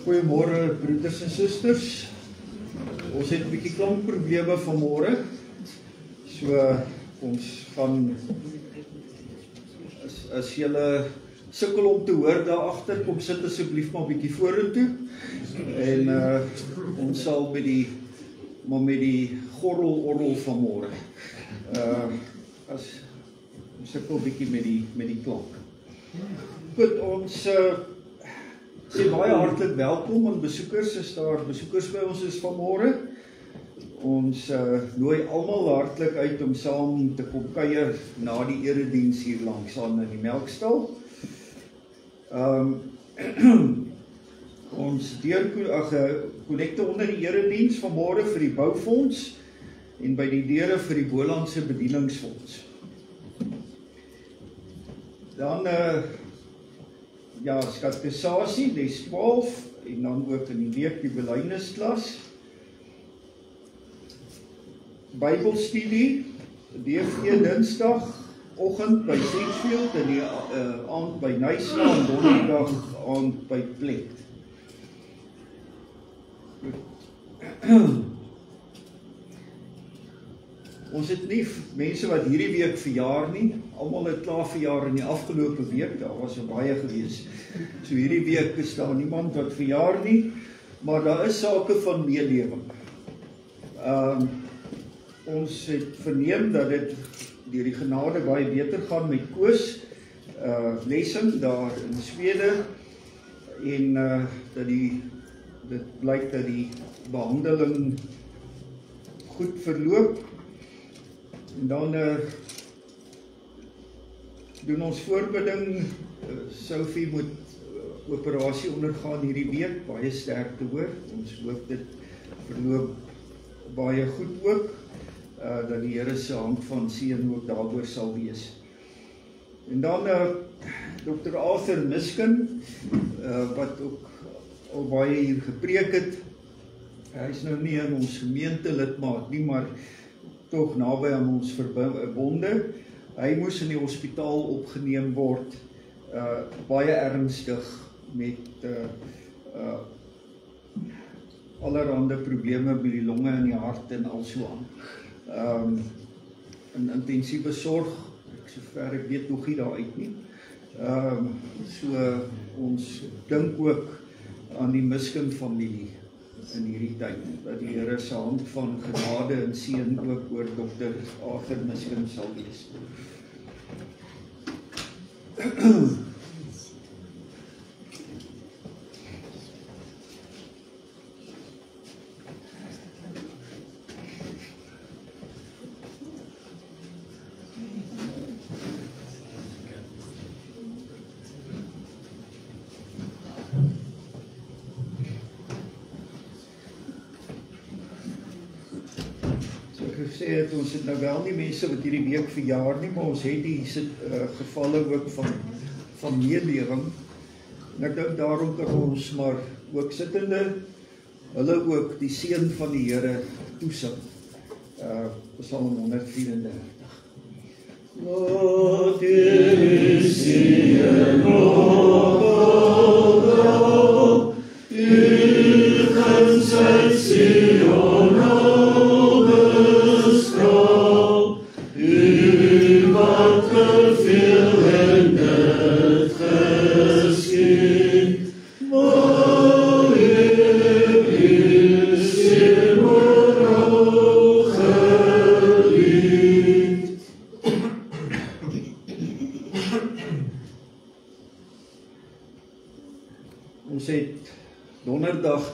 Goeiemôre broeders en susters. Ons het 'n bietjie klankprobleme vanmôre. So ons gaan as julle sukkel om te hoor daar agter, kom sit asseblief maar bietjie vorentoe. En ons sal met die gorrel vanmôre. As ons sukkel bietjie met die klank. Goed, ons sê baie hartlik welkom aan besoekers, as daar besoekers by ons is vanmôre. Ons nooi almal hartlik uit om saam te kom kuier na die erediens hier langs aan in die Melkstal. Ons kollekte onder die erediens vanmôre vir die boufonds en by die deure vir die Bolandse bedieningsfonds. Dan skatesasie, les 12, en dan ook in die week die belydennisklas. Bybelstudie, DV Dinsdag, oggend by Sexfield en die aand by Nysa en donderdag aand by Plek. Ons het nie mense wat hierdie week verjaar nie. Almal het klaar verjaar in die afgelope week. Daar was baie gewees. So hierdie week is daar niemand wat verjaar nie, maar daar is sake van meelewing. Ons het verneem dat dit deur die genade baie beter gaan met Koos lessing daar in Swede en dat dit blyk dat die behandeling goed verloop. En dan doen ons voorbidding. Sophie moet operasie ondergaan hierdie week, baie sterkte hoor. Ons hoop dit verloop baie goed ook, dat die Here se hand van seën ook daaroor sal wees. En dan Dr. Arthur Miskin, wat ook al baie hier gepreek het. Hy is nou nie in ons gemeente lidmaat nie, maar tog naby aan ons verbonde. Hy moes in die hospitaal opgeneem word, baie ernstig met allerhande probleme by die longe en die hart en al so aan. In intensiewe sorg, sover ek weet nog nie daar uit nie. So ons dink ook aan die Miskin familie in hierdie tyd, dat die Here se hand van genade en seën ook oor Dr. Arthur Miskin sal wees. Ons het nou wel nie mense wat hierdie week verjaar nie, maar ons het die gevalle ook van meelewing. En ek dink daarom kan ons maar ook sittende, hulle ook die seën van die Here toesing. Psalm 134. Laat die seën opdaag, die guns uit Sion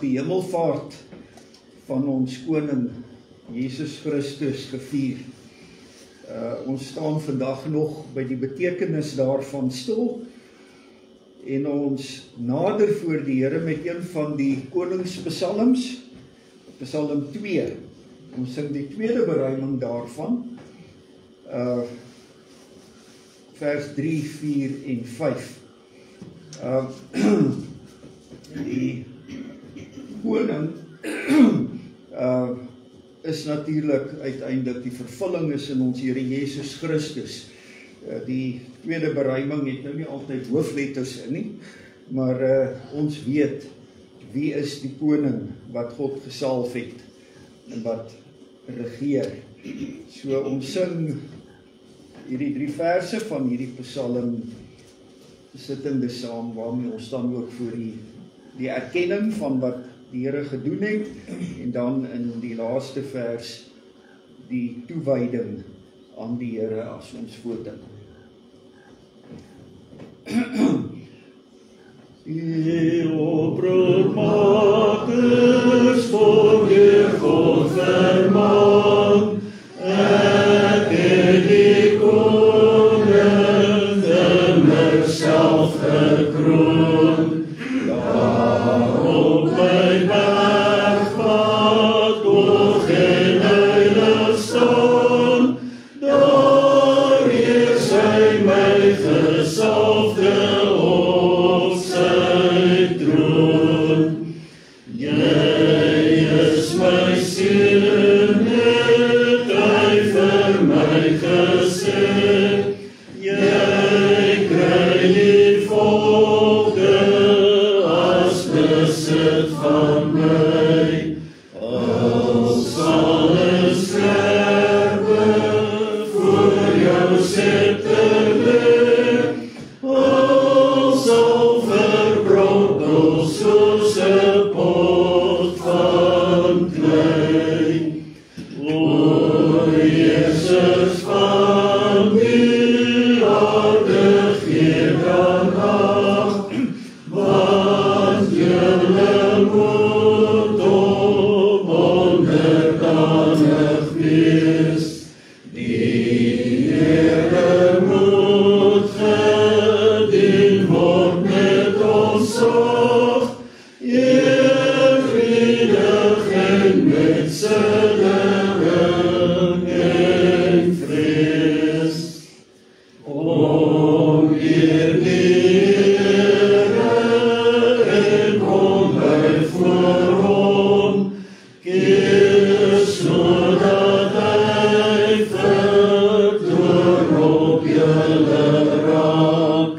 die hemelvaart van ons koning Jesus Christus gevier. Ons staan vandag nog by die betekenis daarvan stil en ons nader voor die Here met een van die koningspsalms, Psalm 2. Ons sing die tweede beruiming daarvan, vers 3, 4 en 5. Die koning is natuurlik uiteindelik die vervulling is in ons Here Jesus Christus. Die tweede beruiming het nou nie altyd hoofletters in nie, maar ons weet wie is die koning wat God gesalf het en wat regeer. So ons sing hierdie 3 verse van hierdie Psalm sittende saam, waarmee ons dan ook voor die erkenning van wat die Here gedoen het, en dan in die laaste vers die toewyding aan die Here as ons voording. Die oproepmakers voor de God vermaan, ek het die koning immer self gekroon. Daarop my bergpad hoog en heilig staan, daar is hy my gesalfde op sy troon. Jy is my siel, het hy vir my gesê, jy kry die volke as besit van my. Al sal een sterwe voor jou scepter lig, al sal verbrokkel soos een pot van klei. O Jesus van die aarde gee dan ag, want julle moet op onderdanig wees. Die Here moet gedien word met ontzag, eerbiedig en met siddering en vrees. Om eer die Here en kom by voor hom, keer sodat hy vertroon op julle raak.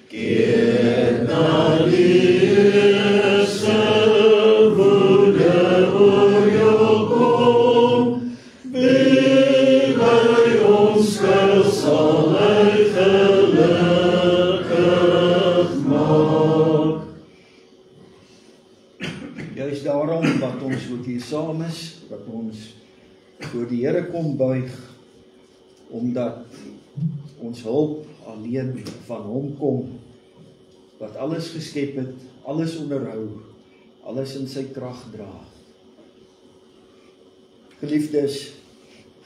Keer na die eerste woede oor jou kom, wie by ons skuil sal hy gelukkig maak. Juist daarom wat ons ook hier saam is, wat ons voor die Here kom buig, omdat ons hulp alleen van hom kom, wat alles geskep het, alles onderhou, alles in sy krag dra. Geliefdes,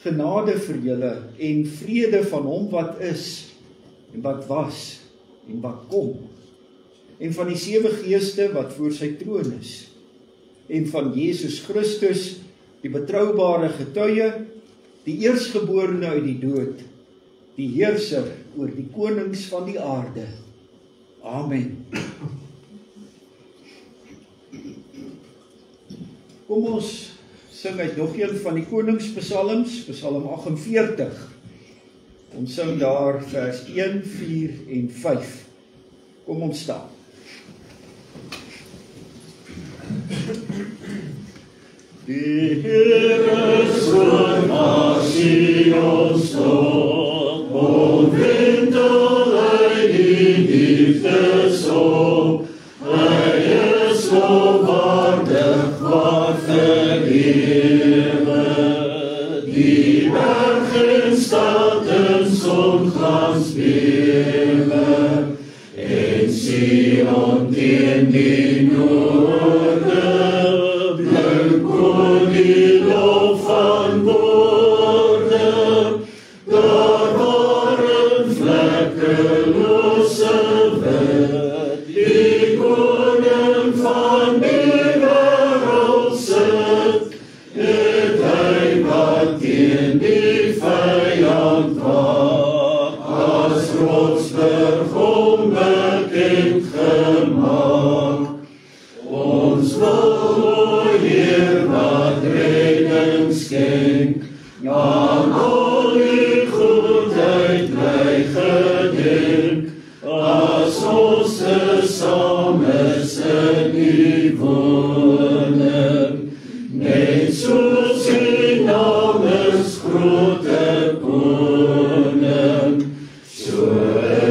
genade vir julle en vrede van hom wat is, en wat was, en wat kom, en van die 7 geeste wat voor sy troon is, en van Jesus Christus, die betroubare getuie, die eerstgeborene uit die dood, die heerser oor die konings van die aarde. Amen. Kom ons sing uit nog een van die koningspsalms, Psalm 48. Ons sing daar vers 1, 4 en 5. Kom ons staan. Die Here soort na Sion stop, onwinkel hy die liefdesop. Hy is so waardig wat verhewe, die berg en stad in songlans bewe, en Sion teen die noorde, die lof van woorde, daar waren vlekkelose wet, die koning van die wêreld sit, het hy wat teen die vyand waak, as rotsburg onbekend gemaak. gedenk, as ons sames in U woning, net soos U naam is grote koning, so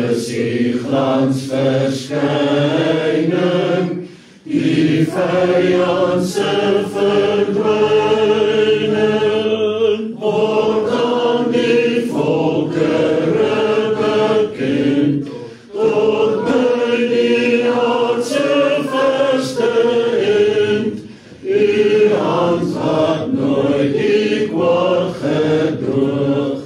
is U glans verskyning, die vyand se verdwyning, word aan die volkere bekend, tot by die aardse verste end, U hand wat nooit die kwaad gedroog,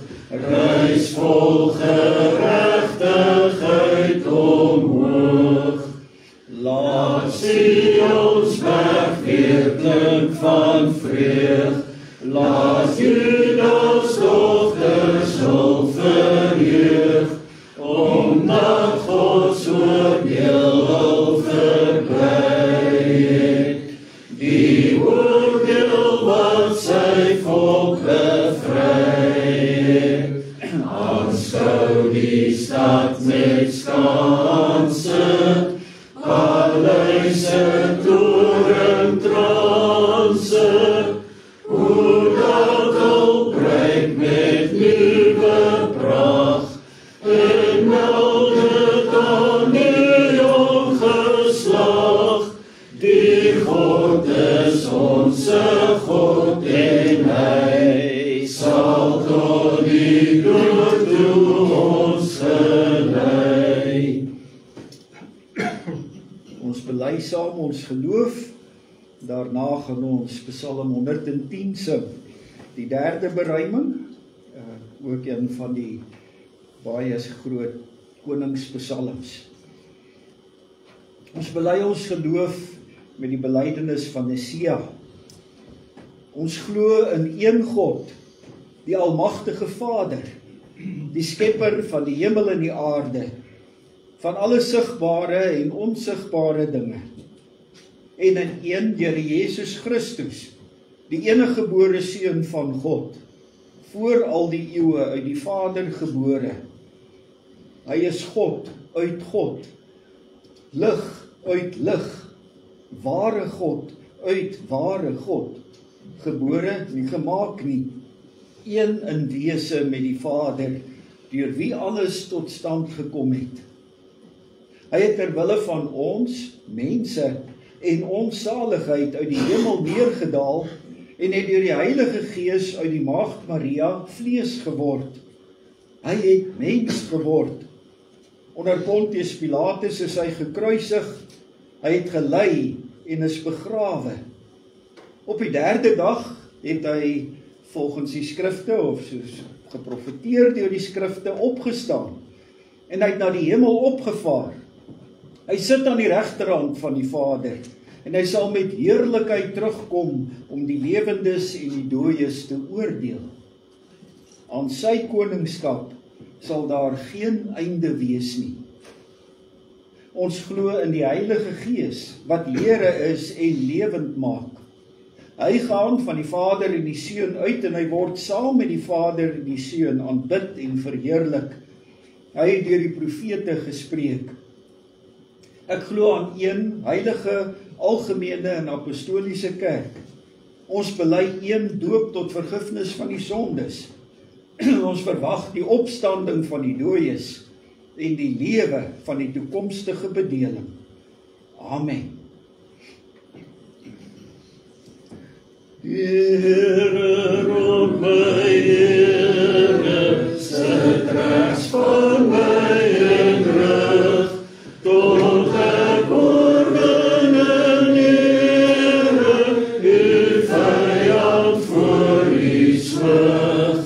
reis vol geregtigheid omhoog. Laat Sions berg weer klink van vreugd, laat Judas dogters hul verheug, omdat God oordeel hul verblij het. Die oordeel wat sy volk bevry het, aanskou die stad met skanse, paleise, torentranse, hoe dat al breek met nuwe pracht, en meld het aan die ongeslag. Die God is onze God, en Hy sal tot die dood toe ons gelei. Ons bely saam ons geloof, daarna gaan ons Psalm 110 sing, die derde beruiming, ook een van die baie groot koningspsalms. Ons bely ons geloof met die belydenis van Nicea. Ons glo in een God, die almagtige Vader, die skepper van die hemel en die aarde, van alle sigbare en onsigbare dinge, en in een Here Jesus Christus, die enige gebore Seun van God, voor al die eeue uit die Vader gebore. Hy is God uit God, lig uit lig, ware God uit ware God, gebore, nie gemaak nie, een in wese met die Vader, deur wie alles tot stand gekom het. Hy het terwille van ons, mense, en ons saligheid uit die hemel neergedaal, en het deur die Heilige Gees uit die Maagd Maria vlees geword. Hy het mens geword. Onder Pontius Pilatus is hy gekruisig, hy het gelei en is begrawe. Op die derde dag het hy volgens die skrifte, of soos geprofeteer deur die skrifte, opgestaan, en hy het na die hemel opgevaar. Hy sit aan die regterhand van die Vader, en hy sal met heerlikheid terugkom om die lewendes en die dooies te oordeel. Aan sy koningskap sal daar geen einde wees nie. Ons glo in die Heilige Gees, wat Here is en lewend maak. Hy gaan van die Vader en die Seun uit, en hy word saam met die Vader en die Seun aanbid en verheerlik. Hy het deur die profete gespreek. Ek glo aan een heilige, algemene en apostoliese kerk. Ons bely een doop tot vergifnis van die sondes. Ons verwag die opstanding van die dooies en die lewe van die toekomstige bedeling. Amen. Here, roep my Here, sit rechts van my en rug, tot ek oorwin in Here, U vyand voor U swig,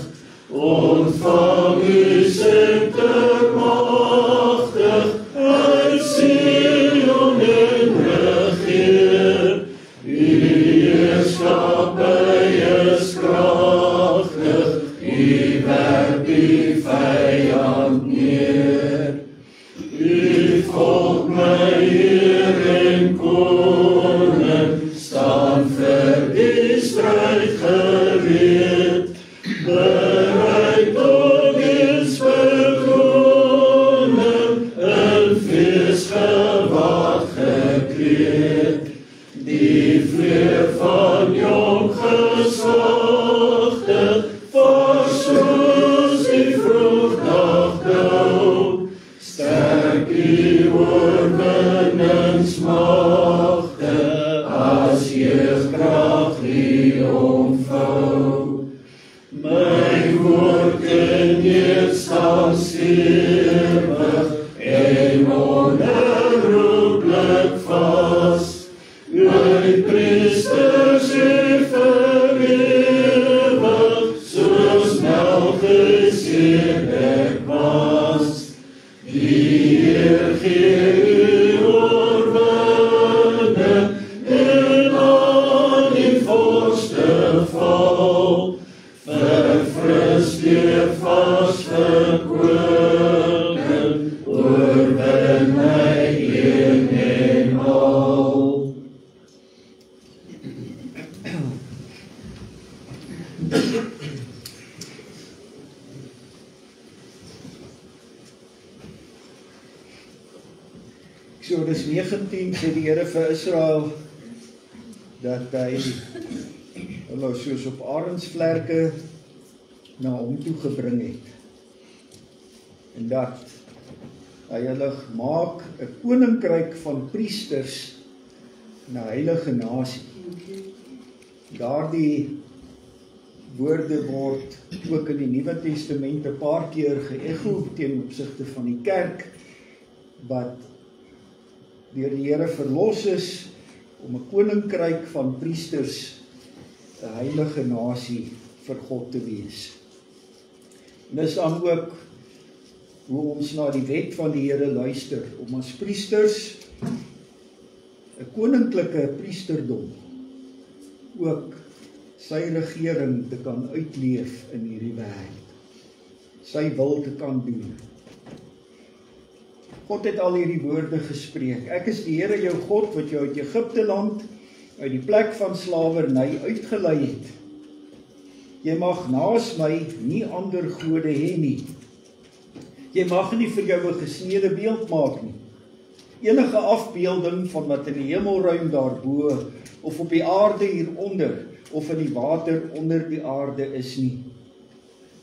ontvang U scepter magtig, uit Sion en regeer, U heerskappy is kragtig, U werp die vyand neer. U volk my Heer en Koning, staan vir die stryd gereed, bereid tot diens verkoning. vars soos die vroegdagdauw, sterk die oorwinningsmagte, as jeugkrag die omvou. My woord in weerstand stewig, en onherroeplik vas, my priesters het verewig, soos Melchisedek was. Die Heer gee oorwinning, en aan die vorste val, verfris deur vars verkoning, oorwin my een en al. Exodus 19 sê die Here vir Israel dat hy hulle soos op arendsvlerke na hom toe gebring het. En dat hy hulle maak 'n koninkryk van priesters en 'n heilige nasie. Daardie woorde word ook in die Nuwe Testament 'n paar keer geëcho teen opsigte van die kerk wat deur die Here verlos is om 'n koninkryk van priesters, 'n heilige nasie vir God te wees. En dis dan ook hoe ons na die wet van die Here luister, om as priesters 'n koninklike priesterdom ook sy regering te kan uitleef in hierdie wêreld, sy wil te kan doen. God het al hierdie woorde gespreek. Ek is die Here jou God wat jou uit Egipte land, uit die plek van slawerny uitgelei het. Jy mag naas my nie ander gode hê nie. Jy mag nie vir jou 'n gesneede beeld maak nie. Enige afbeelding van wat in die hemelruim daarbo, of op die aarde hieronder, of in die water onder die aarde is nie.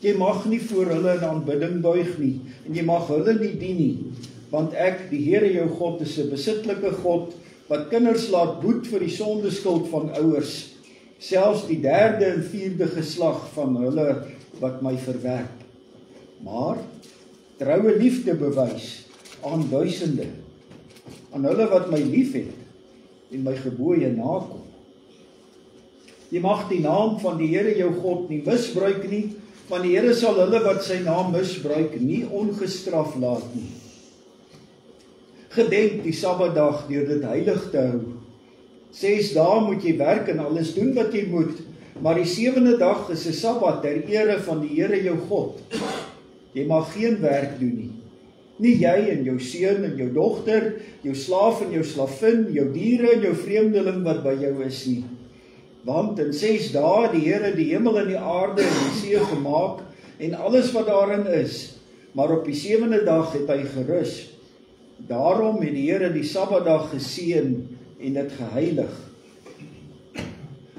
Jy mag nie voor hulle in aanbidding buig nie, en jy mag hulle nie dien nie, want ek, die Here jou God, is 'n besitlike God, wat kinders laat boet vir die sondeskuld van ouers, selfs die 3de en 4de geslag van hulle wat my verwerp. Maar troue liefde bewys aan duisende, aan hulle wat my liefhet en my gebooie nakom. Jy mag die naam van die Here jou God nie misbruik nie, want die Here sal hulle wat sy naam misbruik nie ongestraf laat nie. Gedenk die Sabbatdag deur dit heilig te hou. 6 dae moet jy werk en alles doen wat jy moet, maar die 7de dag is 'n Sabbat ter ere van die Here jou God. Jy mag geen werk doen nie. Nie jy en jou seun en jou dogter, jou slaaf en jou slavin, jou diere en jou vreemdeling wat by jou is nie. Want in 6 dae die Here die hemel en die aarde en die see gemaak en alles wat daarin is, maar op die 7de dag het hy gerus. Daarom het die Here die Sabbatdag geseën en dit geheilig.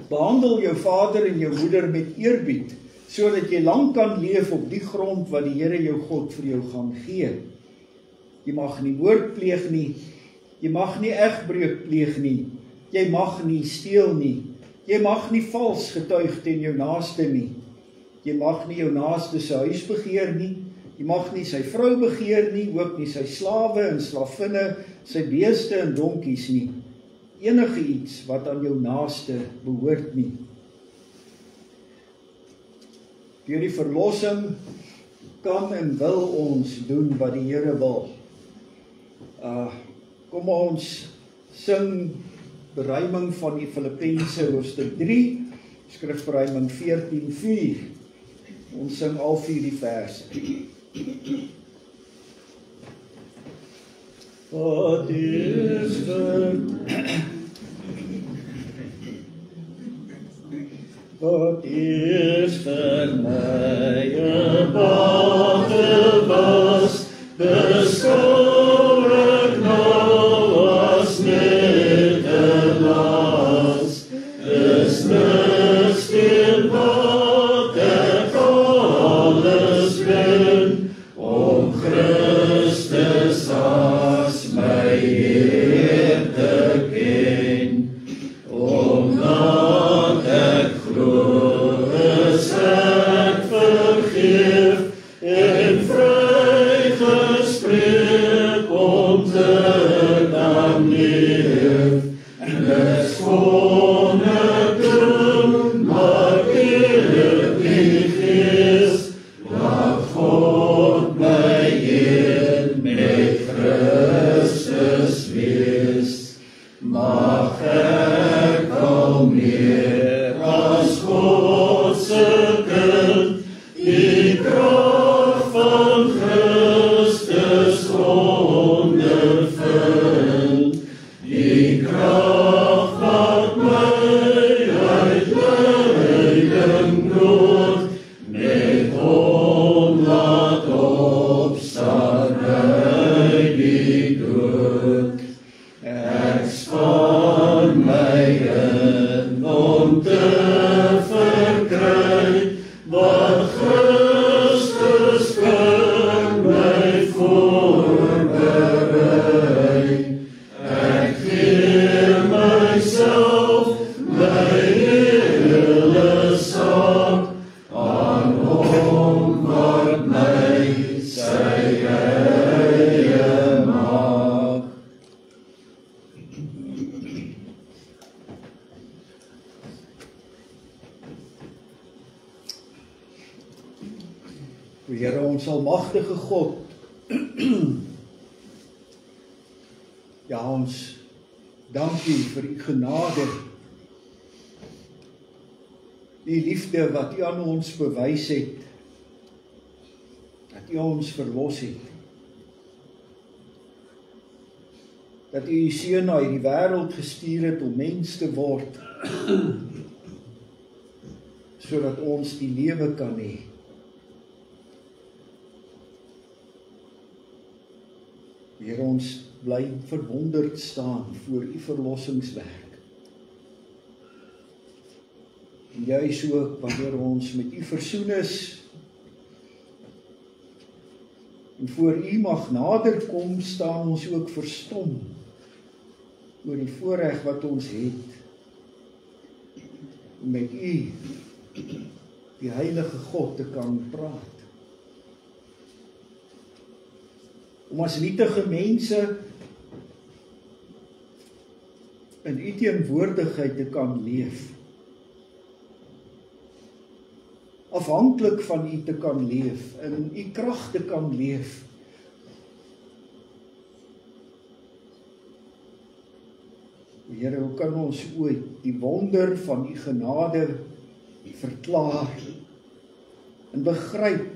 Behandel jou vader en jou moeder met eerbied, sodat jy lang kan leef op die grond wat die Here jou God vir jou gaan gee. Jy mag nie moord pleeg nie, jy mag nie egbreuk pleeg nie, jy mag nie steel nie, jy mag nie vals getuig teen jou naaste nie, jy mag nie jou naaste se huis begeer nie, jy mag nie sy vrou begeer nie, ook nie sy slawe en slavinne, sy beeste en donkies nie, enige iets wat aan jou naaste behoort nie. Deur die verlossing kan en wil ons doen wat die Here wil. Kom ons sing beruiming van die Filippense hoofstuk 3, skrifberuiming 14:4. Ons sing al 4 die verse. Wat is vir my 'n bate was, beskou ek nou as net 'n las, is niks teen wat ek geef en vrygespreek om te kan leef. Dis wonderlik, maar eer die Gees, laat God my een met Christus wees. Mag ek al meer as God se kind, die krag van Christus ondervind. Die krag wat my uit lyding nood, met hom laat opstaan uit die dood. Ek span my in om te verkry wat Christus vir my voorberei. Ek gee myself, my hele saak, aan hom wat my sy eie maak. Here, ons almagtige God, ja, ons dank U vir U genade, die liefde wat U aan ons bewys het, dat U ons verlos het, dat U U Seun na hierdie wêreld gestuur het om mens te word, sodat ons die lewe kan hê. Here, ons bly verwonderd staan voor U verlossingswerk. En juis ook wanneer ons met U versoen is en voor U mag nader kom, staan ons ook verstom oor die voorreg wat ons het om met U, die heilige God, te kan praat. Om as nietige mense in U teenwoordigheid te kan leef. Afhanklik van U te kan leef, in U krag te kan leef. Here, hoe kan ons ooit die wonder van U genade verklaar en begryp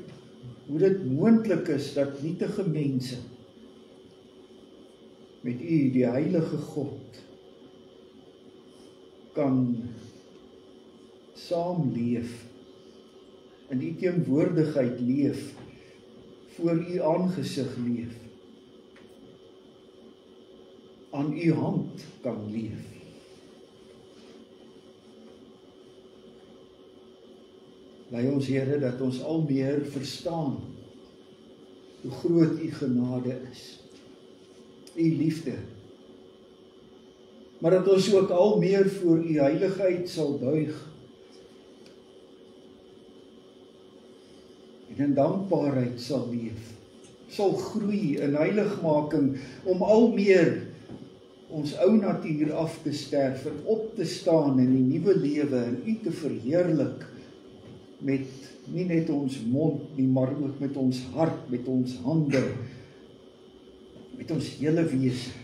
hoe dit moontlik is dat nietige mense met U, die heilige God, kan saamleef, in U teenwoordigheid leef, voor U aangesig leef, aan U hand kan leef. Lei ons, Here, dat ons al meer verstaan hoe groot U genade is, U liefde, maar dat ons ook al meer voor U heiligheid sal buig en in dankbaarheid sal leef, sal groei in heiligmaking, om al meer ons ou natuur af te sterf en op te staan in die nuwe lewe en U te verheerlik met nie net ons mond nie, maar ook met ons hart, met ons hande, met ons hele wese.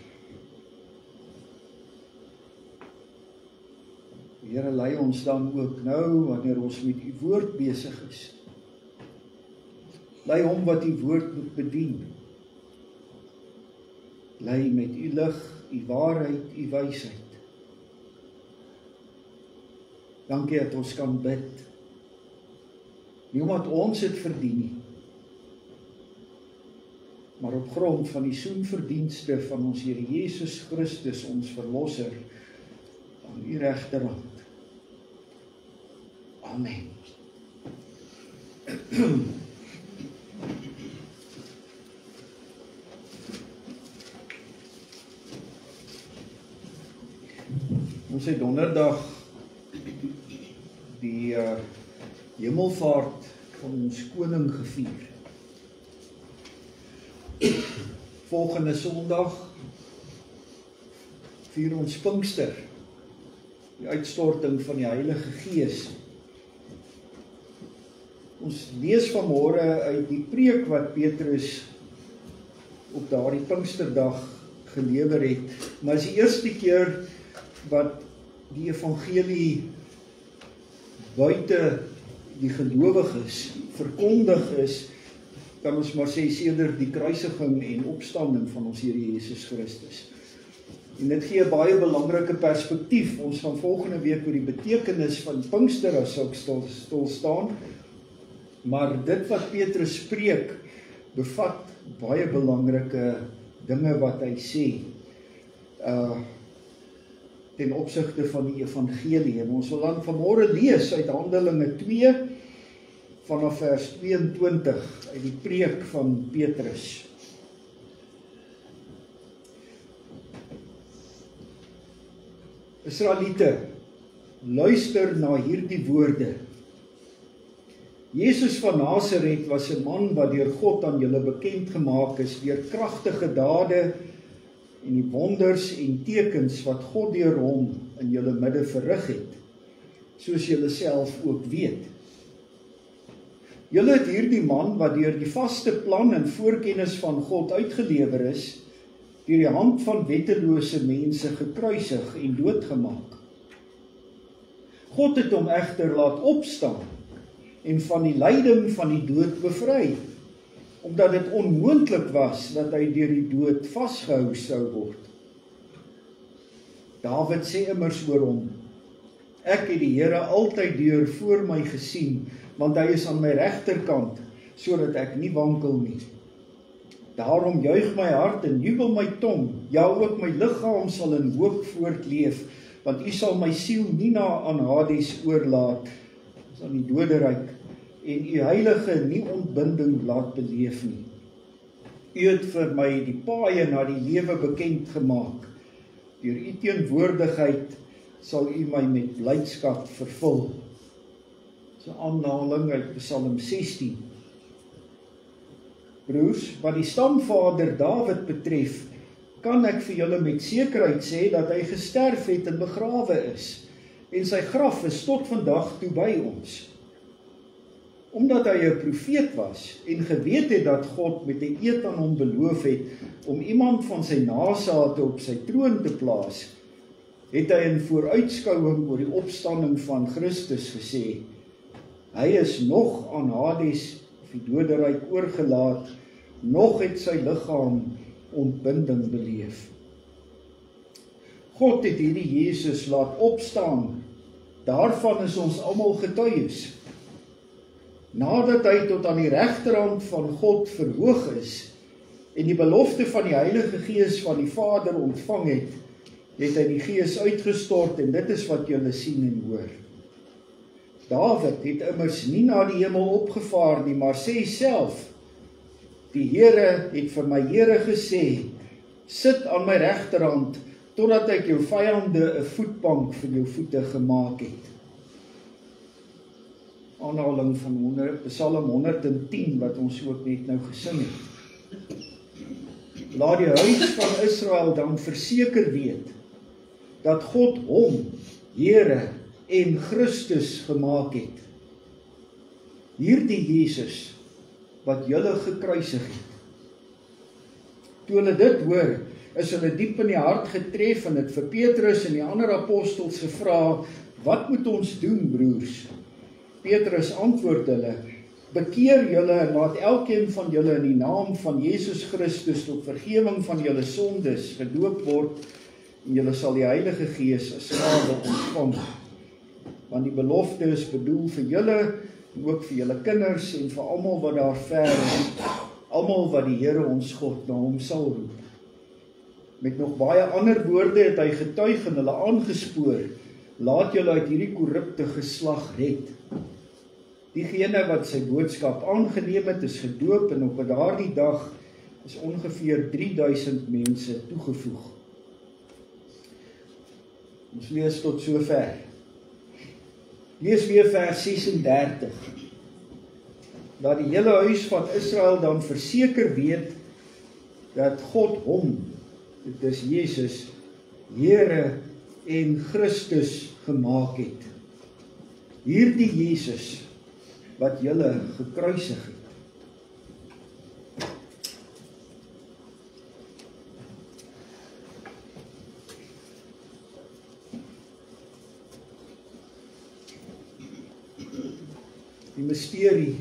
Here, lei ons dan ook nou, wanneer ons met U woord besig is. Lei hom wat U woord moet bedien. Lei met U lig, U waarheid, U wysheid. Dankie dat ons kan bid. Nie omdat ons het verdien nie, maar op grond van die soenverdienste van ons Here Jesus Christus, ons Verlosser, aan U regterhand. Amen. Ons het donderdag die hemelvaart van ons koning gevier. Volgende Sondag vier ons Pinkster, die uitstorting van die Heilige Gees. Ons lees vanmôre uit die preek wat Petrus op daardie Pinksterdag gelewer het, maar is die eerste keer wat die evangelie buite die gelowiges verkondig is, kan ons maar sê sedert die kruisiging en opstanding van ons Here Jesus Christus. En dit gee 'n baie belangrike perspektief. Ons gaan volgende week oor die betekenis van Pinkster as ek stil staan, maar dit wat Petrus spreek, bevat baie belangrike dinge wat hy sê, ten opsigte van die evangelie. En ons wil dan vanmôre lees uit Handelinge 2, vanaf vers 22, uit die preek van Petrus. Israeliete, luister na hierdie woorde. Jesus van Nasaret was 'n man wat deur God aan julle bekend gemaak is, deur kragtige dade en die wonders en tekens wat God deur hom in julle midde verrig het, soos julle self ook weet. Julle het hierdie man wat deur die vaste plan en voorkennis van God uitgelewer is, deur die hand van wettelose mense gekruisig en doodgemaak. God het hom egter laat opstaan en van die lyding van die dood bevry, omdat dit onmoontlik was dat hy deur die dood vasgehou sou word. Dawid sê immers oor hom, ek het die Here altyd deur voor my gesien, want hy is aan my regterkant, sodat ek nie wankel nie. Daarom juig my hart en jubel my tong, ja ook my liggaam sal in hoop voortleef, want u sal my siel nie aan Hades oorlaat, aan die doderyk, en u heilige nie ontbinding laat beleef nie. U het vir my die paaie na die lewe bekend gemaak. Deur u teenwoordigheid sal u my met blydskap vervul. Dis 'n aanhaling uit Psalm 16. Broers, wat die stamvader Dawid betref, kan ek vir julle met sekerheid sê dat hy gesterf het en begrawe is, en sy graf is tot vandag toe by ons. Omdat hy 'n profeet was en geweet het dat God met 'n eed aan hom beloof het om iemand van sy nageslagte op sy troon te plaas, het hy in vooruitskouing oor die opstanding van Christus gesê, hy is nog aan Hades of die doderyk oorgelaat, nog het sy liggaam ontbinding beleef. God het hierdie Jesus laat opstaan, daarvan is ons almal getuies. Nadat hy tot aan die regterhand van God verhoog is en die belofte van die Heilige Gees van die Vader ontvang het, het hy die Gees uitgestort en dit is wat julle sien en hoor. Dawid het immers nie na die hemel opgevaar nie, maar sê self, die Here het vir my Here gesê, sit aan my regterhand, totdat ek jou vyande 'n voetbank vir jou voete gemaak het. Aanhaling van Psalm 110, wat ons ook net nou gesing het. Laat die huis van Israel dan verseker weet, dat God hom, Here en Christus gemaak het. Hierdie Jesus, wat julle gekruisig het. Toe hulle dit hoor, is hulle diep in die hart getref en het vir Petrus en die ander apostels gevra, wat moet ons doen, broers? Petrus antwoord hulle, bekeer julle en laat elkeen van julle in die naam van Jesus Christus tot vergewing van julle sondes gedoop word, en julle sal die Heilige Gees as gave ontvang. Want die belofte is bedoel vir julle, en ook vir julle kinders, en vir almal wat daar ver is, almal wat die Here ons God na hom sal roep. Met nog baie ander woorde het hy getuig en hulle aangespoor, laat julle uit hierdie korrupte geslag red. Diegene wat sy boodskap aangeneem het, is gedoop en op daardie dag is ongeveer 3000 mense toegevoeg. Ons lees tot sover. Lees weer vers 36. dat die hele huis van Israel dan verseker weet, dat God hom, dit is Jesus, Here en Christus gemaak het. Hierdie Jesus, wat julle gekruisig het. Die misterie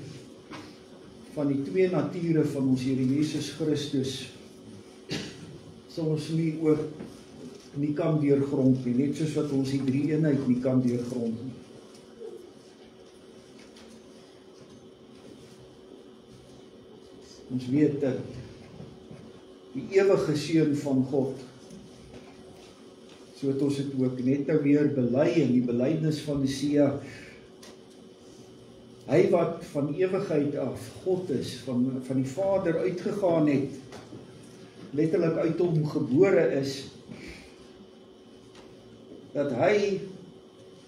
van die twee nature van ons Here Jesus Christus sal ons nie kan deurgrond nie, net soos wat ons die drie eenheid nie kan deurgrond nie. Ons weet dat die ewige seun van God, so het ons het ook net nou weer bely in die belydenis van Messia, hy wat van ewigheid af God is, van die Vader uitgegaan het, letterlik uit hom gebore is, dat hy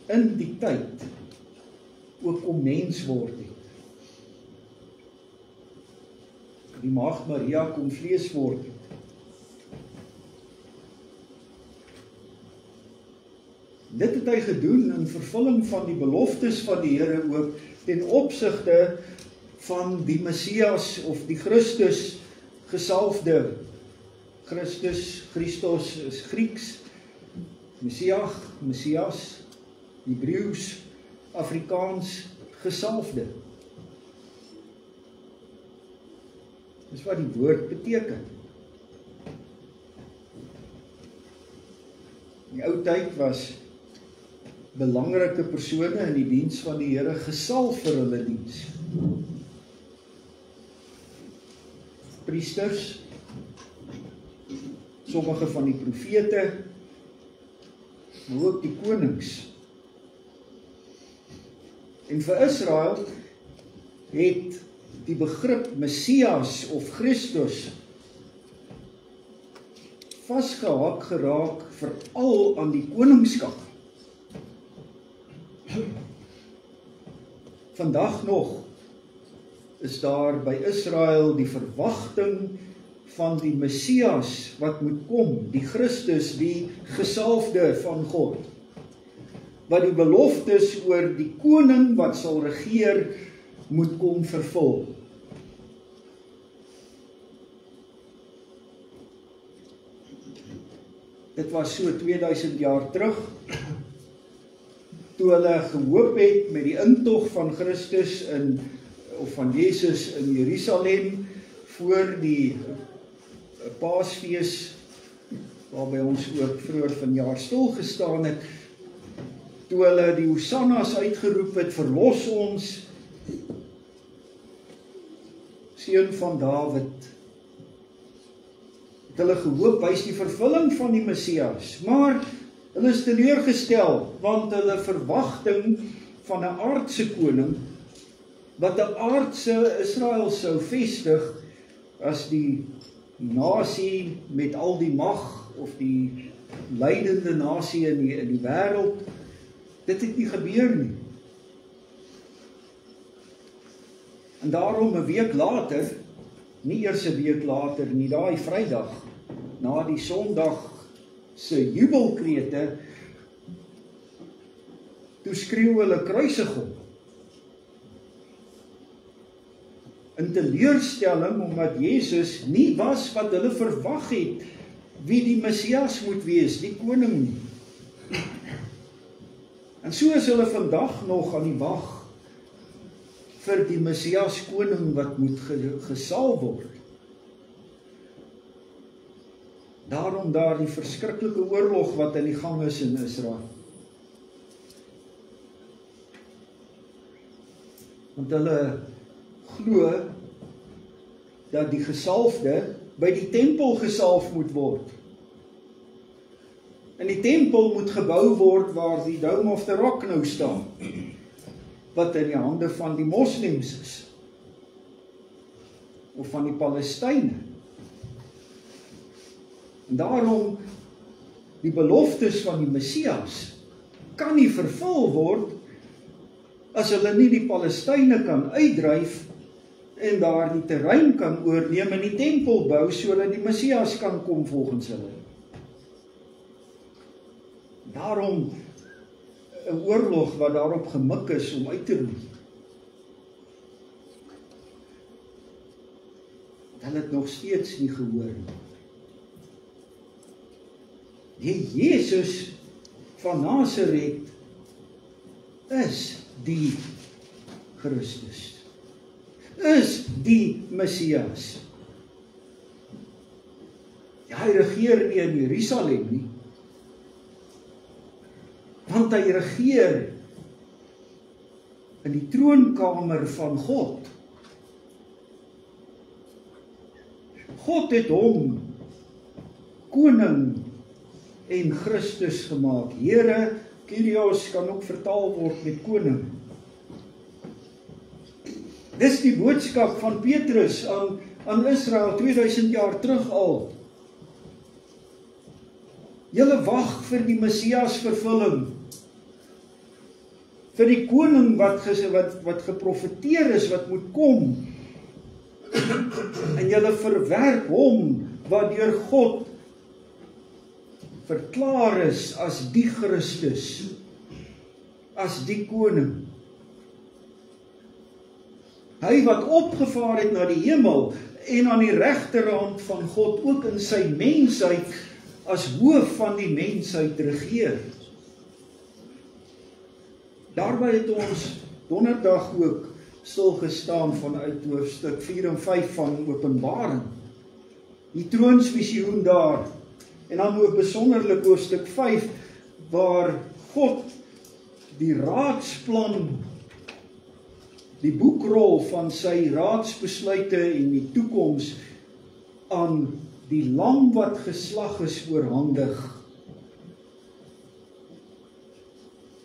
in die tyd ook kom mens word het. Die maagd Maria kom vlees word het. Dit het hy gedoen in vervulling van die beloftes van die Here ook, ten opsigte van die Messias of die Christus gesalfde. Christos is Grieks, Messias, Hebreeus, Afrikaans, gesalfde. Dis wat die woord beteken. In die ou tyd was belangrike persone in die diens van die Here gesalf vir hulle diens. Priesters, sommige van die profete, maar ook die konings. En vir Israel het die begrip Messias of Christus vasgehaak geraak veral aan die koningskap. Vandag nog is daar by Israel die verwagting van die Messias wat moet kom, die Christus, die gesalfde van God, wat die beloftes oor die koning wat sal regeer moet kom vervul. Dit was so 2000 jaar terug, toe hulle gehoop het met die intog van Christus of van Jesus in Jerusalem voor die Paasfees, waarby ons ook vroeër vanjaar stil gestaan het, toe hulle die Hosannas uitgeroep het, verlos ons, seun van Dawid, het hulle gehoop, hy is die vervulling van die Messias, maar hulle is teleurgestel, want hulle verwagting van 'n aardse koning, wat 'n aardse Israel sou vestig, as die nasie met al die mag, of die leidende nasie in die wêreld, dit het nie gebeur nie. En daarom 'n week later, nie eers 'n week later nie, daai Vrydag, na die Sondag se jubelkrete, toe skreeu hulle kruisig hom. In teleurstelling, omdat Jesus nie was wat hulle verwag het, wie die Messias moet wees, die koning nie. En so is hulle vandag nog aan die wag vir die Messias koning wat moet gesalf word. Daarom daar die verskriklike oorlog wat aan die gang is in Israel. Want hulle glo dat die gesalfde by die tempel gesalf moet word. En die tempel moet gebou word waar die Dome of the Rock nou staan, wat in die hande van die moslems is, of van die Palestynë. En daarom, die beloftes van die Messias kan nie vervul word as hulle nie die Palestynë kan uitdryf en daar die terrein kan oorneem en die tempel bou, sodat die Messias kan kom volgens hulle. Daarom 'n oorlog wat daarop gemik is om uit te roei. Hulle het nog steeds nie gehoor nie. Die Jesus van Nasaret is die Christus. Is die Messias. Ja, hy regeer nie in Jerusalem nie. Want hy regeer in die troonkamer van God. God het hom koning en Christus gemaak. Here, Kyrios kan ook vertaal word met koning. Dis die boodskap van Petrus aan Israel 2000 jaar terug al. Julle wag vir die Messias vervulling. Vir die koning wat geprofeteer is, wat moet kom. En julle verwerp hom wat deur God verklaar is as die Christus, as die koning. Hy wat opgevaar het na die hemel en aan die regterhand van God ook in sy mensheid as hoof van die mensheid regeer. Daarby het ons donderdag ook stilgestaan vanuit hoofstuk 4 en 5 van Openbaring. Die troonsvisioen daar. En dan ook besonderlik hoofstuk 5 waar God die raadsplan, die boekrol van sy raadsbesluite en die toekoms aan die lam wat geslag is oorhandig,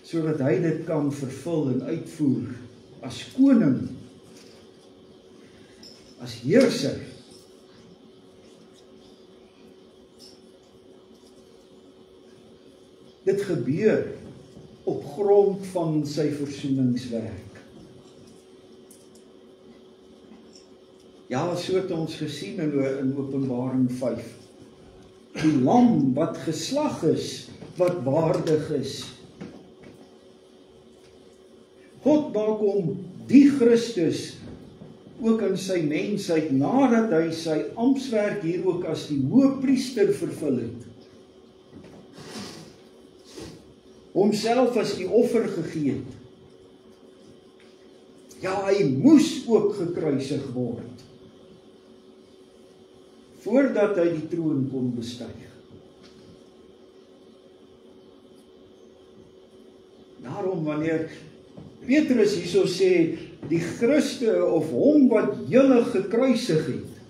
sodat hy dit kan vervul en uitvoer as koning, as heerser. Dit gebeur op grond van sy versoeningswerk. Ja, so het ons gesien in Openbaring 5. Die lam wat geslag is, wat waardig is. God maak hom die Christus ook in sy mensheid, nadat hy sy amptswerk hier ook as die hoëpriester vervul het. Homself as die offer gegee het. Ja, hy moes ook gekruisig word, voordat hy die troon kon bestyg. Daarom wanneer Petrus hierso sê, die Christus of hom wat julle gekruisig het,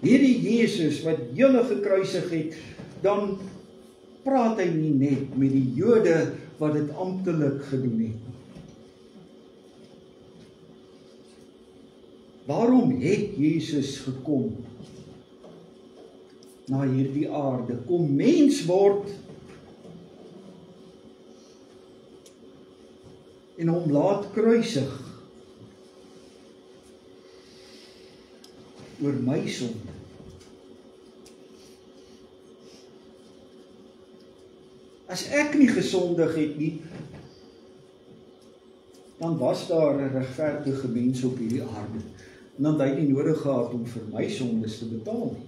hierdie Jesus wat julle gekruisig het, dan praat hy nie net met die Jode wat dit amptelik gedoen het. Waarom het Jesus gekom na hierdie aarde? Kom mens word en hom laat kruisig oor my sonde. As ek nie gesondig het nie, dan was daar 'n regverdige mens op hierdie aarde. En dan het hy nie nodig gehad om vir my sondes te betaal nie.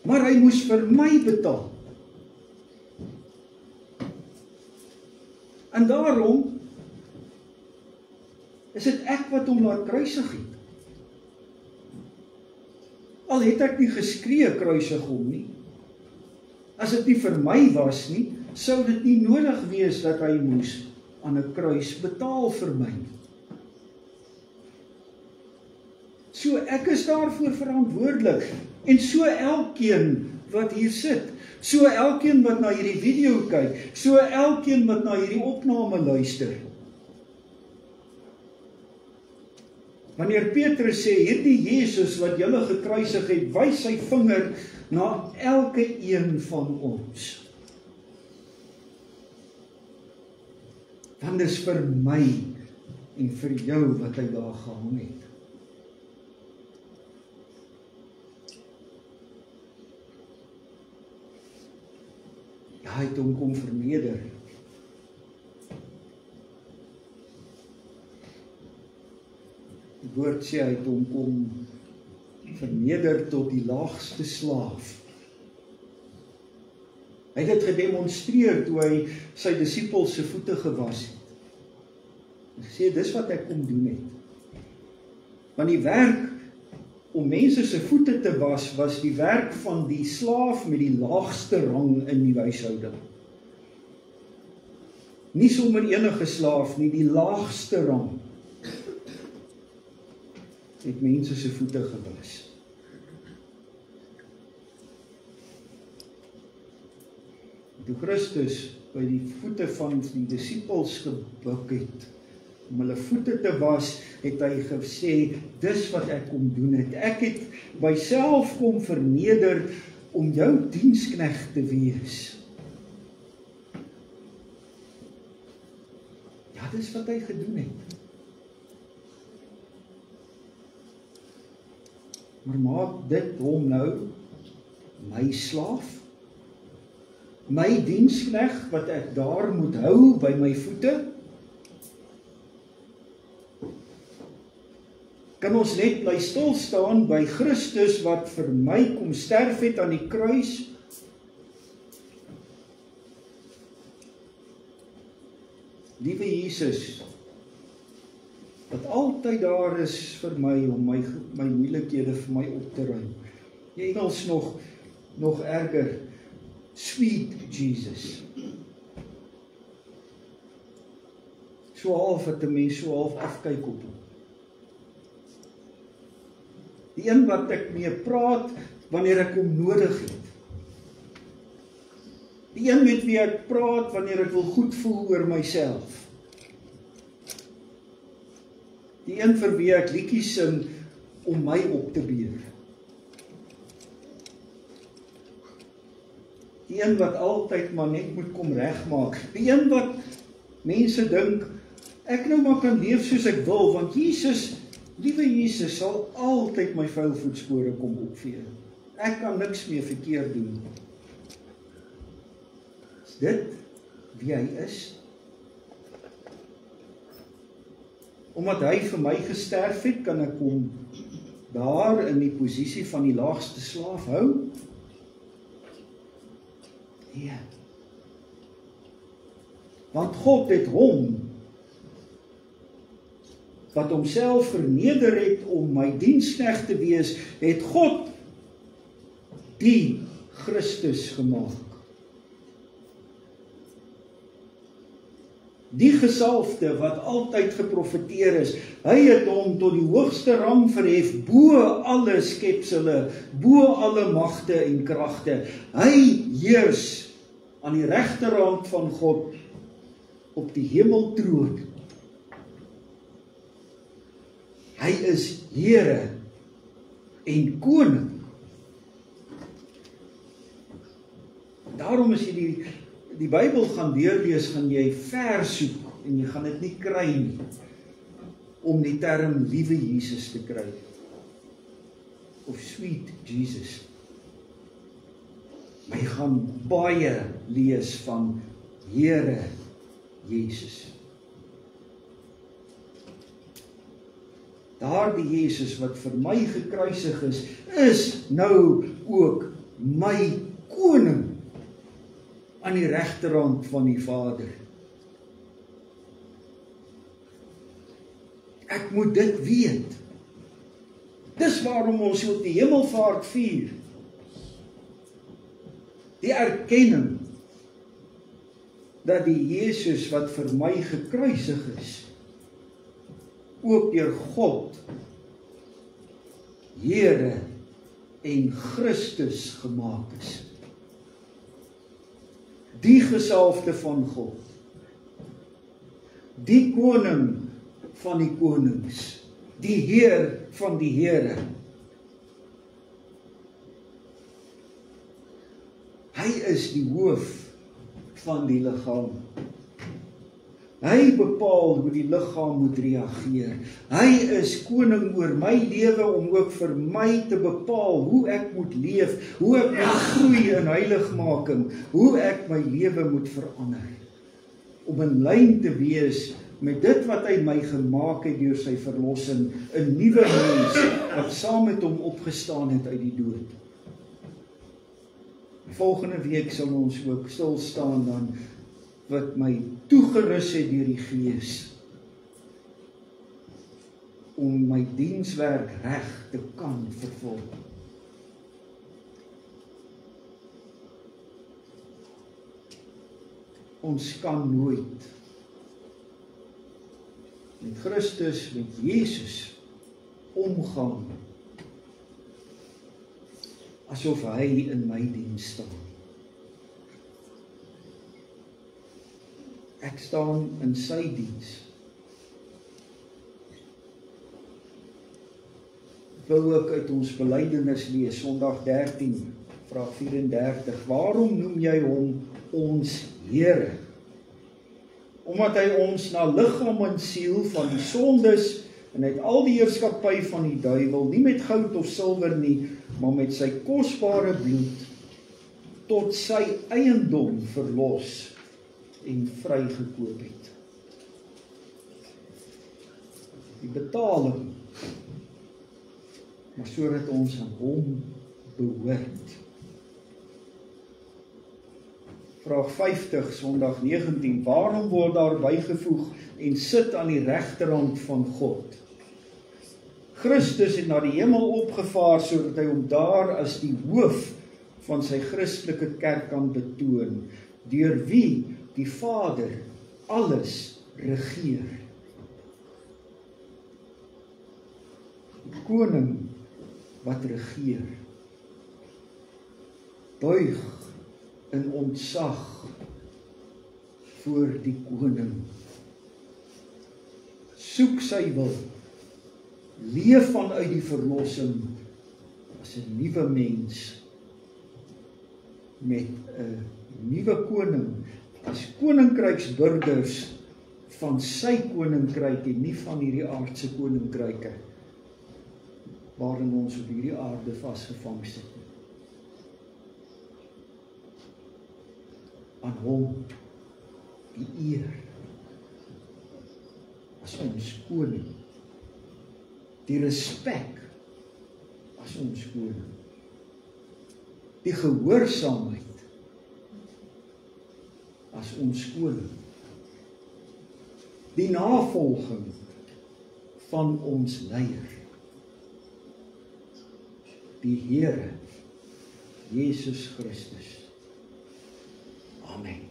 Maar hy moes vir my betaal. En daarom is dit ek wat hom laat kruisig het. Al het ek nie geskree kruisig hom nie. As dit nie vir my was nie, sou dit nie nodig wees dat hy moes aan 'n kruis betaal vir my. So ek is daarvoor verantwoordelik. En so elkeen wat hier sit, so elkeen wat na hierdie video kyk, so elkeen wat na hierdie opname luister. Wanneer Petrus sê, hierdie Jesus wat julle gekruisig het, wys sy vinger na elke een van ons. Want dis vir my en vir jou wat hy daar gehang het. Hy het hom kom verneder. Die woord sê hy het hom kom verneder tot die laagste slaaf. Hy het dit gedemonstreer toe hy sy disippels se voete gewas het. Hy sê dis wat ek kom doen het. Want die werk om mense se voete te was, was die werk van die slaaf met die laagste rang in die huishouding. Nie sommer enige slaaf nie, die laagste rang het mense se voete gewas. Toe Christus by die voete van die disippels gebuk het, om hulle voete te was, het hy gesê, dis wat ek kom doen het. Ek het myself kom verneder om jou diensknegt te wees. Ja, dis wat hy gedoen het. Maar maak dit hom nou my slaaf, my diensknegt wat ek daar moet hou by my voete? Kan ons net bly stil staan by Christus wat vir my kom sterf het aan die kruis? Liewe Jesus, wat altyd daar is vir my om my moeilikhede vir my op te ruim. Die Engels nog erger, sweet Jesus. So half wat 'n mens so half afkyk op hom. Die een wat ek mee praat wanneer ek hom nodig het. Die een met wie ek praat wanneer ek wil goed voel oor myself. Die een vir wie ek liedjies sing om my op te beur. Die een wat altyd maar net moet kom regmaak. Die een wat mense dink, ek nou maar kan leef soos ek wil, want Jesus, liewe Jesus, sal altyd my vuil voetspore kom opvee. Ek kan niks meer verkeerd doen. Is dit wie hy is? Omdat hy vir my gesterf het, kan ek hom daar in die posisie van die laagste slaaf hou? Nee. Want God het hom, wat homself verneder het om my diensknegt te wees, het God die Christus gemaak. Die gesalfde wat altyd geprofeteer is, hy het hom tot die hoogste rang verhef, bo alle skepsele, bo alle magte en kragte. Hy heers aan die regterhand van God op die hemeltroon. Hy is Here en koning. Daarom as jy die Bybel gaan deurlees, gaan jy ver soek en jy gaan dit nie kry nie om die term liewe Jesus te kry of sweet Jesus. Maar jy gaan baie lees van Here Jesus. Daardie Jesus wat vir my gekruisig is nou ook my koning aan die regterhand van die Vader. Ek moet dit weet. Dis waarom ons op die hemelvaart vier. Die erkenning dat die Jesus wat vir my gekruisig is, ook deur God, Here en Christus gemaak is. Die gesalfde van God, die koning van die konings, die Heer van die Here. Hy is die hoof van die liggaam. Hy bepaal hoe die liggaam moet reageer. Hy is koning oor my lewe om ook vir my te bepaal hoe ek moet leef, hoe ek moet groei in heiligmaking, hoe ek my lewe moet verander. Om in lyn te wees met dit wat hy my gemaak het deur sy verlossing, 'n nuwe mens wat saam met hom opgestaan het uit die dood. Volgende week sal ons ook stil staan dan wat my toegerus het deur die Gees om my dienswerk reg te kan vervul. Ons kan nooit met Christus, met Jesus omgaan asof hy in my diens staan. Ek staan in sy diens. Ek wil ook uit ons belydenis lees, Sondag 13, vraag 34. Waarom noem jy hom ons Here? Omdat hy ons na liggaam en siel van die sondes en uit al die heerskappy van die duiwel, nie met goud of silwer nie, maar met sy kosbare bloed, tot sy eiendom verlos en vrygekoop het. Die betaling, maar sodat ons aan hom behoort. Vraag 50, Sondag 19. Waarom word daar bygevoeg en sit aan die regterhand van God? Christus het na die hemel opgevaar sodat hy hom daar as die hoof van sy Christelike kerk kan betoon, deur wie die Vader alles regeer. Die koning wat regeer, buig in ontzag voor die koning. Soek sy wil, leef vanuit die verlossing as 'n nuwe mens met 'n nuwe koning, as koninkryksburgers van sy koninkryk en nie van hierdie aardse koninkryke waarin ons op hierdie aarde vasgevang sit. Aan hom die eer as ons koning, die respek as ons koning, die gehoorsaamheid as ons koning, die navolging van ons leier, die Here Jesus Christus. Amen.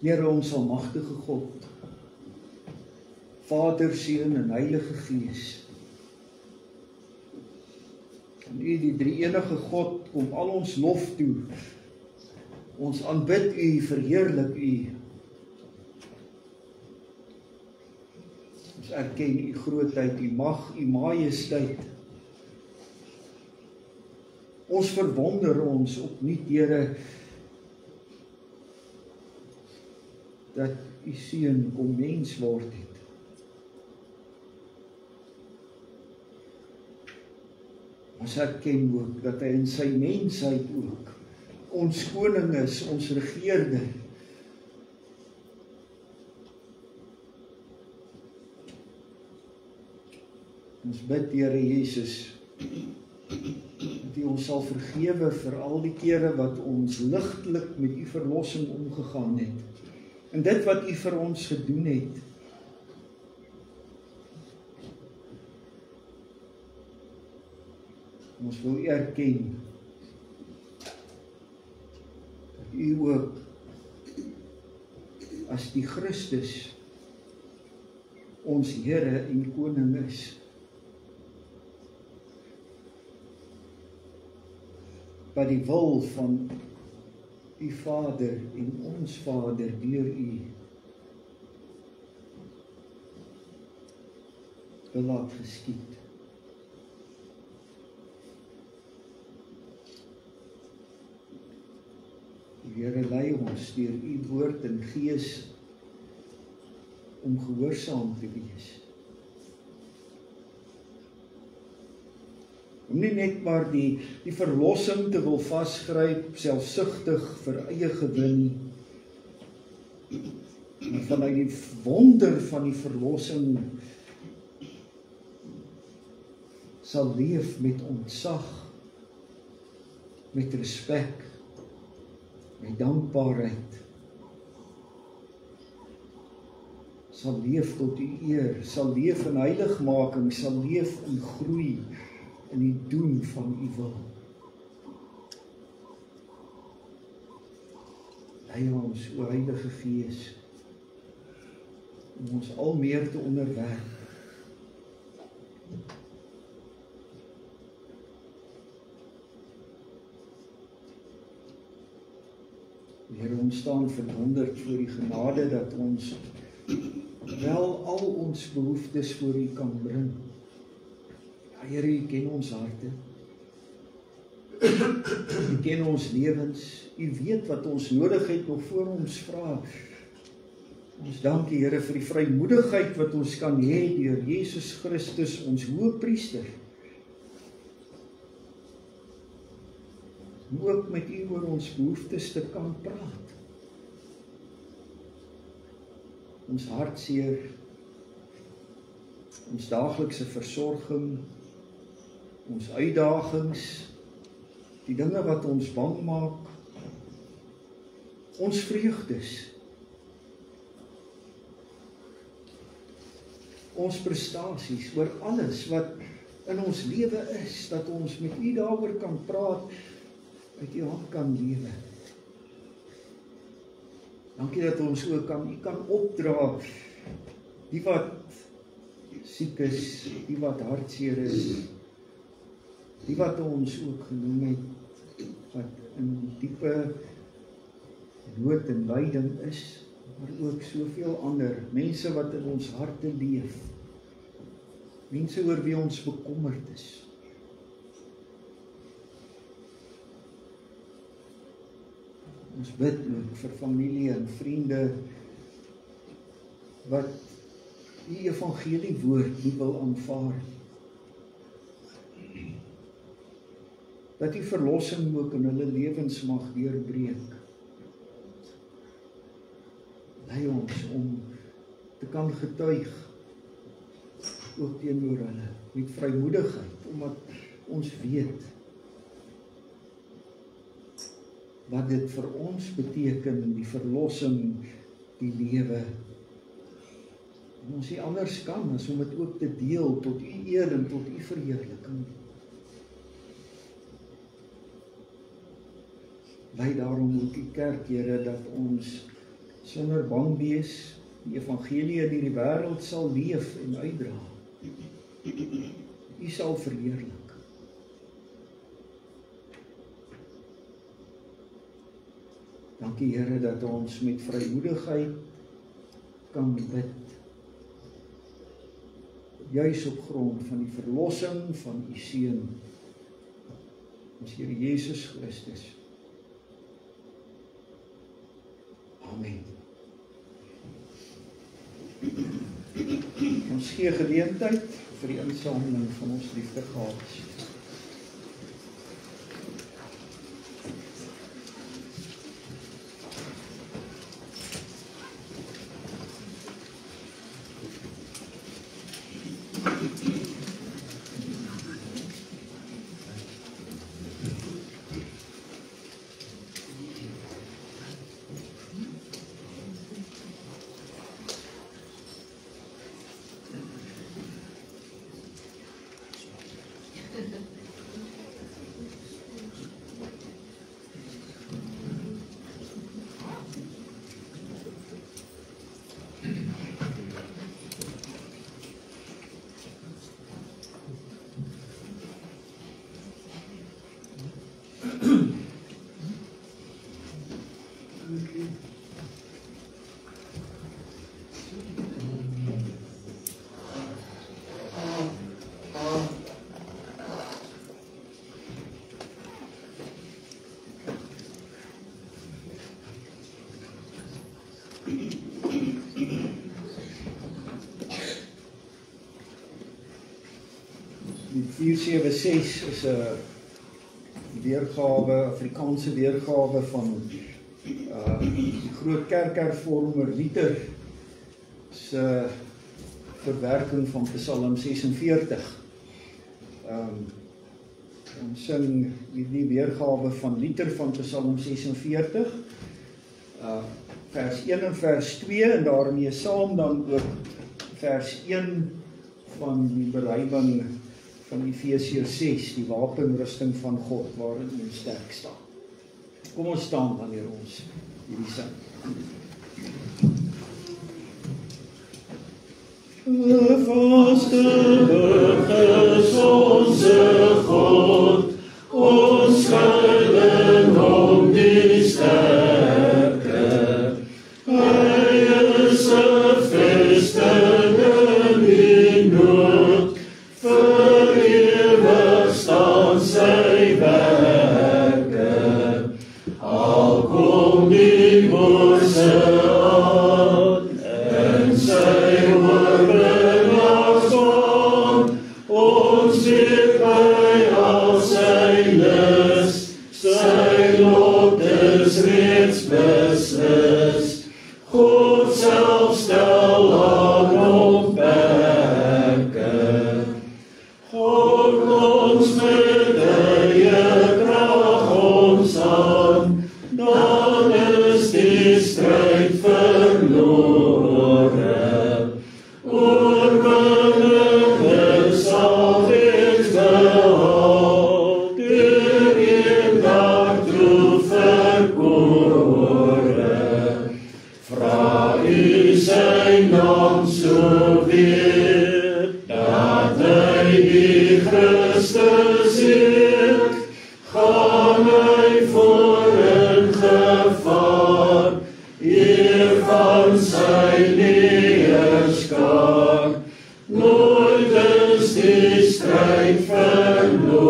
Here, ons almagtige God, Vader, Seun en Heilige Gees, aan U, die drie-enige God, kom al ons lof toe. Ons aanbid U, verheerlik U. Ons erken U grootheid, U mag, U majesteit. Ons verwonder ons opnuut, Here, dat U Seun kom mens word het. Ons erken ook dat hy in sy mensheid ook ons koning is, ons regeerder. Ons bid, Here Jesus, dat U ons sal vergewe vir al die kere wat ons ligtelik met U verlossing omgegaan het. En dit wat U vir ons gedoen het. Ons wil erken dat U ook as die Christus ons Here en Koning is. By die wil van U Vader en ons Vader deur U wil laat geskied. Die Here lei ons deur u woord en gees om gehoorsaam te wees. Om nie net maar die verlossing te wil vasgryp, selfsugtig vir eie gewin nie, maar vanuit die wonder van die verlossing sal leef met ontzag, met respek, met dankbaarheid, sal leef tot u eer, sal leef in heiligmaking, sal leef in groei, in die doen van u wil. Lei ons, o Heilige Gees, om ons al meer te onderwerp. Here, ons staan verwonderd voor die genade dat ons wel al ons behoeftes voor u kan bring. Ja, Here, u ken ons harte. U ken ons lewens. U weet wat ons nodig het nog voor ons vra. Ons dank u, Here, vir die vrymoedigheid wat ons kan hê deur Jesus Christus, ons Hoëpriester. Om ook met u oor ons behoeftes te kan praat. Ons hartseer, ons daaglikse versorging, ons uitdagings, die dinge wat ons bang maak, ons vreugdes, ons prestasies, oor alles wat in ons lewe is, dat ons met u daaroor kan praat, uit u hand kan lewe. Dankie dat ons ook u kan opdra, die wat siek is, die wat hartseer is, die wat ons ook genoem het, wat in diepe nood en lyding is, maar ook soveel ander, mense wat in ons harte leef, mense oor wie ons bekommerd is. Ons bid ook vir familie en vriende wat die evangelie woord nie wil aanvaar. Dat die verlossing ook in hulle lewens mag deurbreek. Lei ons om te kan getuig ook teenoor hulle met vrymoedigheid, omdat ons weet wat dit vir ons beteken, die verlossing, die lewe. En ons nie anders kan as om dit ook te deel tot u eer en tot u verheerliking. Lei daarom ook die kerk, Here, dat ons sonder bang wees die evangelie in hierdie wêreld sal leef en uitdra. U sal verheerlik. Dankie, Here, dat ons met vrymoedigheid kan bid, juis op grond van die verlossing van u Seun, ons Here Jesus Christus. Amen. Ons gee geleentheid vir die insameling van ons liefdegawes. 476 is 'n weergawe, Afrikaanse weergawe van die groot kerkhervormer Luther se verwerking van Psalm 46. Ons sing die weergawe van Luther van Psalm 46, vers 1 en vers 2, en daarmee saam dan ook vers 1 van die bereiding van Efesiërs 6, die wapenrusting van God, waarin ons sterk staan. Kom ons staan wanneer ons hierdie sing. De vaste burgers onze God, ons schuilen om die sterke. Hij is een vestiging in nood, vereeuwigd staan zijn werken. Al kom die boze aan en zij worden afstand, ons zit bij al zijn lust, zijn lot is reeds beslist. God zelf stel aan opwerken. God ons met je kracht ons aan, dan is die strijd verloren. Oorwinning zal wees behaald, door een daartoe verkoren. Vraag u zijn naam zo weer, dat hij die Christus eert, gaan hij voor een gevaar, hier van zijn leerskar. Nooit is die strijd verloren.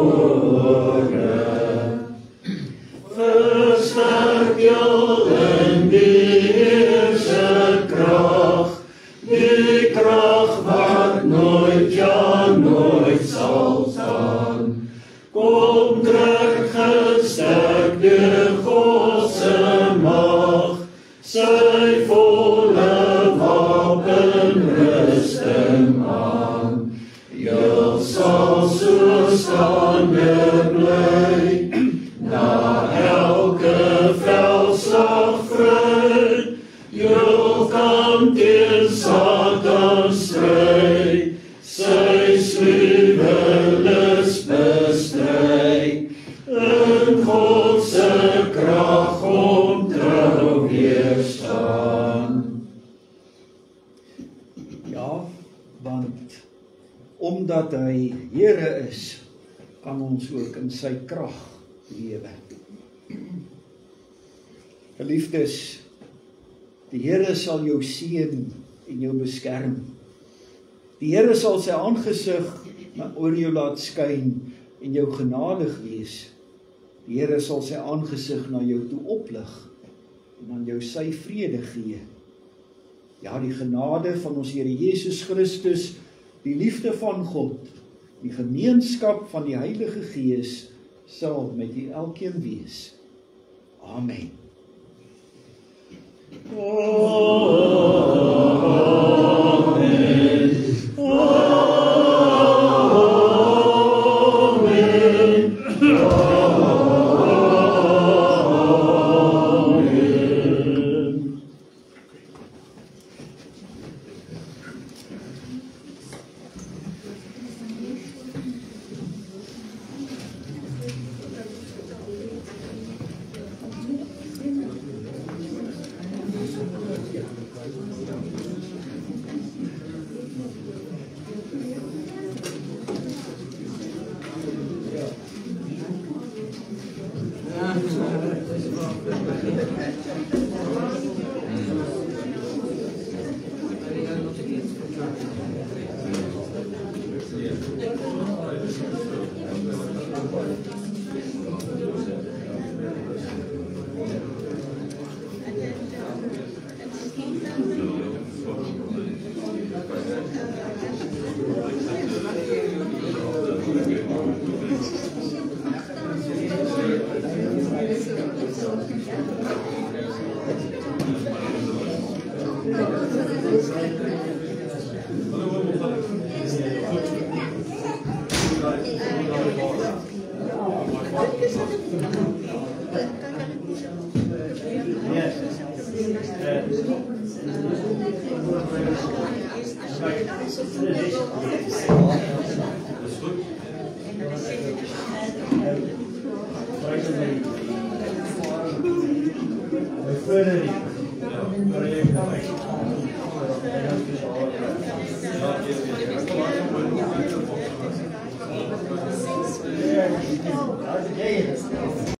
Versterk jou in die Heerse kracht, die kracht wat nooit, ja nooit zal staan. Kom terug gesterkt door Godse macht, sy volle wapenrusting aan. Jy sal so staande bly, na elke veldslag vry. Jy kan teen Satan stry, sy sluwelis bestry. In Godse krag om trou weerstaan. Ja, want omdat hy Here is, kan ons ook in sy krag lewe. Geliefdes, die Here sal jou seën en jou beskerm. Die Here sal sy aangesig oor jou laat skyn en jou genadig wees. Die Here sal sy aangesig na jou toe oplig en aan jou sy vrede gee. Ja, die genade van ons Here Jesus Christus, die liefde van God, die gemeenskap van die Heilige Gees sal met u elkeen wees. Amen. Amen. My